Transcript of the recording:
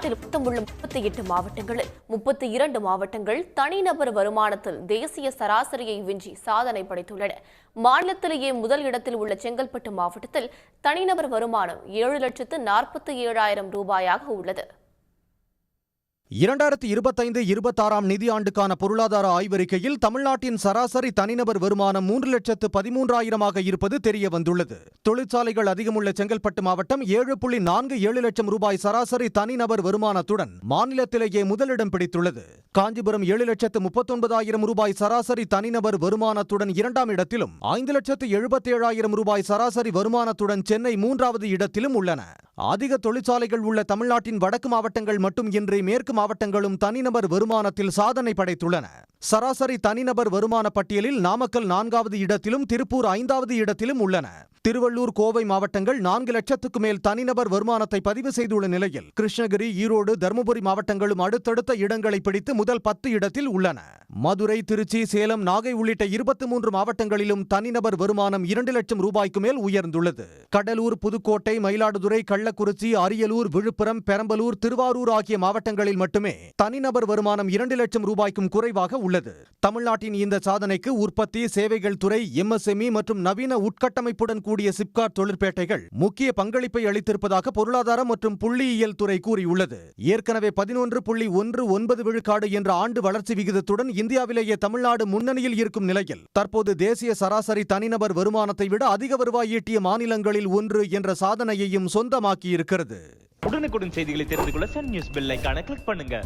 தமிழ்நாட்டில் மொத்தமுள்ள 38 மாவட்டங்களில் 32 மாவட்டங்கள் தனிநபர் வருமானத்தில் தேசிய சராசரியை விஞ்சி சாதனை படைத்துள்ளன. மாநிலத்திலேயே முதல் இடத்தில் உள்ள செங்கல்பட்டு மாவட்டத்தில் தனிநபர் வருமானம் 7,47,000 ரூபாயாக உள்ளது. 2025-26 நிதியாண்டுக்கான பொருளாதார ஆய்வறிக்கையில் தமிழ்நாட்டின் சராசரி தனிநபர் வருமானம் 3,13,000 இருப்பது தெரிய வந்துள்ளது. தொழிற்சாலைகள் அதிகமுள்ள செங்கல்பட்டு மாவட்டம் 7.47 லட்சம் ரூபாய் சராசரி தனிநபர் வருமானத்துடன் மாநிலத்திலேயே முதலிடம் பிடித்துள்ளது. காஞ்சிபுரம் 7,39,000 ரூபாய் சராசரி தனிநபர் வருமானத்துடன் இரண்டாம் இடத்திலும் 5,77,000 ரூபாய் சராசரி வருமானத்துடன் சென்னை மூன்றாவது இடத்திலும் உள்ளன. அதிக தொழிற்சாலைகள் உள்ள தமிழ்நாட்டின் வடக்கு மாவட்டங்கள் மட்டுமின்றி மேற்கு மாவட்டங்களும் தனிநபர் வருமானத்தில் சாதனை படைத்துள்ளன. சராசரி தனிநபர் வருமான பட்டியலில் நாமக்கல் 4வது இடத்திலும் திருப்பூர் 5வது இடத்திலும் உள்ளன. திருவள்ளூர், கோவை மாவட்டங்கள் 4 லட்சத்துக்கு மேல் தனிநபர் வருமானத்தை பதிவு செய்துள்ள நிலையில் கிருஷ்ணகிரி, ஈரோடு, தருமபுரி மாவட்டங்களும் அடுத்தடுத்த இடங்களை பிடித்து முதல் 10 இடத்தில் உள்ளன. மதுரை, திருச்சி, சேலம், நாகை உள்ளிட்ட 23 மாவட்டங்களிலும் தனிநபர் வருமானம் 2 லட்சம் ரூபாய்க்கு மேல் உயர்ந்துள்ளது. கடலூர், புதுக்கோட்டை, மயிலாடுதுறை, கள்ளக்குறிச்சி, அரியலூர், விழுப்புரம், பெரம்பலூர், திருவாரூர் ஆகிய மாவட்டங்களில் மட்டுமே தனிநபர் வருமானம் 2 லட்சம் ரூபாய்க்கும் குறைவாக உள்ளது. தமிழ்நாட்டின் இந்த சாதனைக்கு உற்பத்தி, சேவைகள் துறை, MSME மற்றும் நவீன உட்கட்டமைப்புடன் கூடிய சிப்காட் தொழிற்பேட்டைகள் முக்கிய பங்களிப்பை அளித்திருப்பதாக பொருளாதார மற்றும் புள்ளியியல் துறை கூறியுள்ளது. ஏற்கனவே 11.19 விழுக்காடு என்ற ஆண்டு வளர்ச்சி விகிதத்துடன் இந்தியாவிலேயே தமிழ்நாடு முன்னணியில் இருக்கும் நிலையில் தற்போது தேசிய சராசரி தனிநபர் வருமானத்தை விட அதிக வருவாய் ஈட்டிய மாநிலங்களில் ஒன்று என்ற சாதனையையும் சொந்தமாக்கியிருக்கிறது. உடனுக்குடன் செய்திகளை தெரிந்து கொள்ள சன் நியூஸ் பெல் ஐகானை கிளிக் பண்ணுங்க.